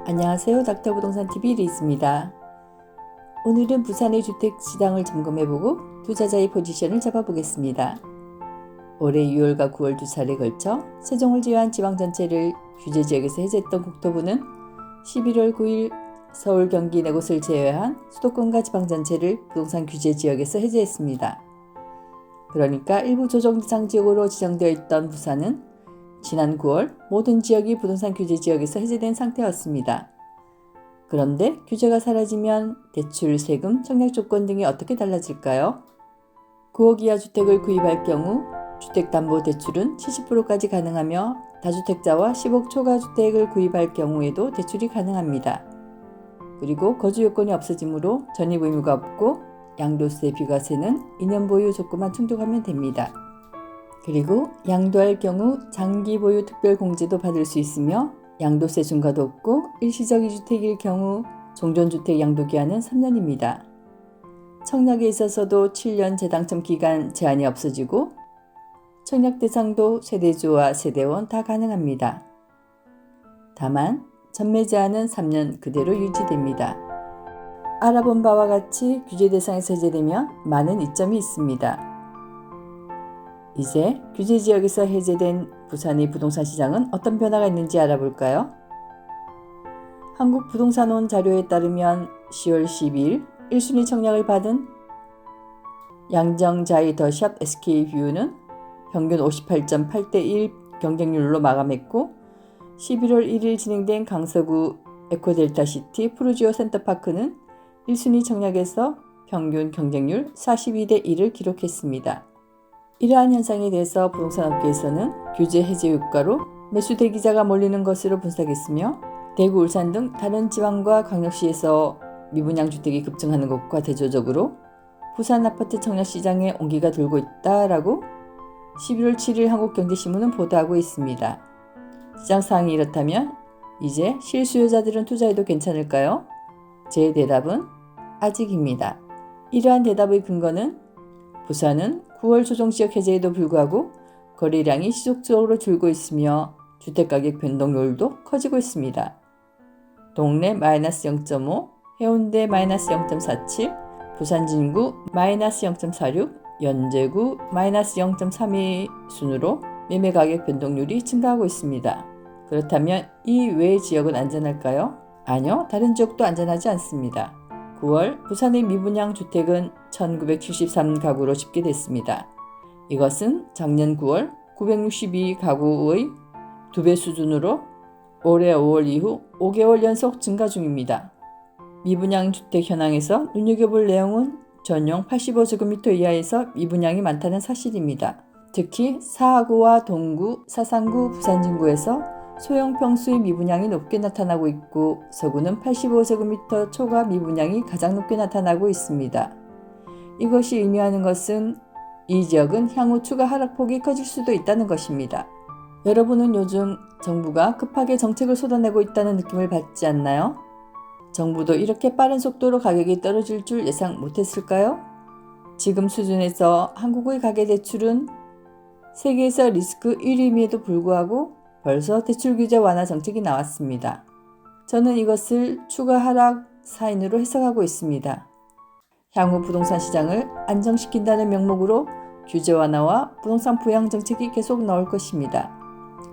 안녕하세요. 닥터부동산TV 리스입니다. 오늘은 부산의 주택시장을 점검해보고 투자자의 포지션을 잡아보겠습니다. 올해 6월과 9월 두 차례에 걸쳐 세종을 제외한 지방 전체를 규제지역에서 해제했던 국토부는 11월 9일 서울, 경기 네 곳을 제외한 수도권과 지방 전체를 부동산 규제지역에서 해제했습니다. 그러니까 일부 조정 대상 지역으로 지정되어 있던 부산은 지난 9월 모든 지역이 부동산 규제지역에서 해제된 상태였습니다. 그런데 규제가 사라지면 대출, 세금, 청약 조건 등이 어떻게 달라질까요? 9억 이하 주택을 구입할 경우 주택담보대출은 70%까지 가능하며 다주택자와 10억 초과 주택을 구입할 경우에도 대출이 가능합니다. 그리고 거주 요건이 없어지므로 전입 의무가 없고 양도세, 비과세는 2년 보유 조건만 충족하면 됩니다. 그리고 양도할 경우 장기 보유 특별 공제도 받을 수 있으며 양도세 중과도 없고 일시적 2주택일 경우 종전주택 양도기한은 3년입니다. 청약에 있어서도 7년 재당첨 기간 제한이 없어지고 청약 대상도 세대주와 세대원 다 가능합니다. 다만 전매 제한은 3년 그대로 유지됩니다. 알아본 바와 같이 규제 대상에서 해제되면 많은 이점이 있습니다. 이제 규제지역에서 해제된 부산의 부동산 시장은 어떤 변화가 있는지 알아볼까요? 한국부동산원 자료에 따르면 10월 12일 1순위 청약을 받은 양정자이 더샵 SK뷰는 평균 58.8대1 경쟁률로 마감했고 11월 1일 진행된 강서구 에코델타시티 프루지오 센터파크는 1순위 청약에서 평균 경쟁률 42대1을 기록했습니다. 이러한 현상에 대해서 부동산 업계에서는 규제 해제 효과로 매수 대기자가 몰리는 것으로 분석했으며 대구, 울산 등 다른 지방과 광역시에서 미분양 주택이 급증하는 것과 대조적으로 부산 아파트 청약 시장에 온기가 돌고 있다라고 11월 7일 한국경제신문은 보도하고 있습니다. 시장 상황이 이렇다면 이제 실수요자들은 투자해도 괜찮을까요? 제 대답은 아직입니다. 이러한 대답의 근거는 부산은 9월 조정지역 해제에도 불구하고 거래량이 지속적으로 줄고 있으며 주택가격 변동률도 커지고 있습니다. 동래 마이너스 0.5, 해운대 마이너스 0.47, 부산 진구 마이너스 0.46, 연제구 마이너스 0.32 순으로 매매가격 변동률이 증가하고 있습니다. 그렇다면 이 외의 지역은 안전할까요? 아니요, 다른 지역도 안전하지 않습니다. 9월 부산의 미분양 주택은 1973가구로 집계됐습니다. 이것은 작년 9월 962가구의 2배 수준으로 올해 5월 이후 5개월 연속 증가 중입니다. 미분양 주택 현황에서 눈여겨볼 내용은 전용 85제곱미터 이하에서 미분양이 많다는 사실입니다. 특히 사하구와 동구, 사상구, 부산진구에서 소형 평수의 미분양이 높게 나타나고 있고 서구는 85제곱미터 초과 미분양이 가장 높게 나타나고 있습니다. 이것이 의미하는 것은 이 지역은 향후 추가 하락폭이 커질 수도 있다는 것입니다. 여러분은 요즘 정부가 급하게 정책을 쏟아내고 있다는 느낌을 받지 않나요? 정부도 이렇게 빠른 속도로 가격이 떨어질 줄 예상 못했을까요? 지금 수준에서 한국의 가계대출은 세계에서 리스크 1위임에도 불구하고 벌써 대출 규제 완화 정책이 나왔습니다. 저는 이것을 추가 하락 사인으로 해석하고 있습니다. 향후 부동산 시장을 안정시킨다는 명목으로 규제 완화와 부동산 부양 정책이 계속 나올 것입니다.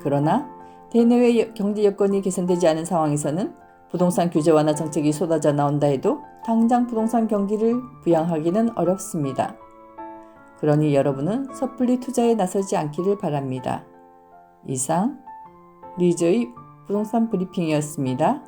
그러나 대내외 경제 여건이 개선되지 않은 상황에서는 부동산 규제 완화 정책이 쏟아져 나온다 해도 당장 부동산 경기를 부양하기는 어렵습니다. 그러니 여러분은 섣불리 투자에 나서지 않기를 바랍니다. 이상 리즈의 부동산 브리핑이었습니다.